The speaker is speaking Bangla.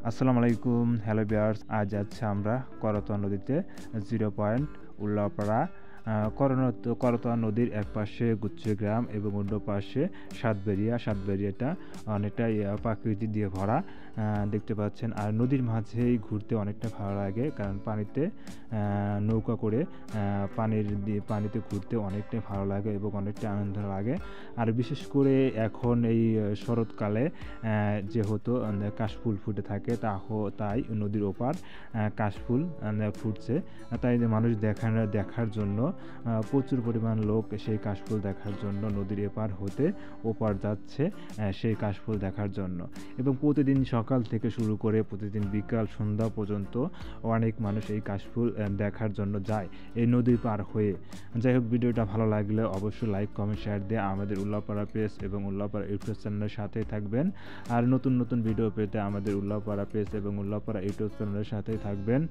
আসসালামু আলাইকুম, হ্যালো ভিউয়ার্স। আজ যাচ্ছি আমরা করতোয়া নদীতে 0 পয়েন্ট উল্লাপাড়া। করতোয়া নদীর এক পাশে গুচ্ছ গ্রাম এবং অন্য পাশে সাতবেরিয়াটা অনেকটাই প্রাকৃতি দিয়ে ভরা দেখতে পাচ্ছেন। আর নদীর মাঝেই ঘুরতে অনেকটা ভালো লাগে, কারণ পানিতে নৌকা করে পানিতে ঘুরতে অনেকটাই ভালো লাগে এবং অনেকটা আনন্দ লাগে। আর বিশেষ করে এখন এই শরৎকালে যেহেতু কাশফুল ফুটে থাকে, তাই নদীর ওপার কাশফুল ফুটছে, তাই মানুষ দেখার জন্য প্রচুর পরিমাণ লোক সেই কাশফুল দেখার জন্য নদীর এপার হতে ওপার যাচ্ছে সেই কাশফুল দেখার জন্য। এবং প্রতিদিন সকাল থেকে শুরু করে প্রতিদিন বিকাল সন্ধ্যা পর্যন্ত অনেক মানুষ এই কাশফুল দেখার জন্য যায় এই নদীর পার হয়ে। যাই হোক, ভিডিওটা ভালো লাগলে অবশ্যই লাইক, কমেন্ট, শেয়ার দিয়ে আমাদের উল্লাপাড়া পেজ এবং উল্লাপাড়া ইউটিউব চ্যানেলের সাথেই থাকবেন। আর নতুন ভিডিও পেতে আমাদের উল্লাপাড়া পেজ এবং উল্লাপাড়া ইউটিউব চ্যানেলের সাথেই থাকবেন।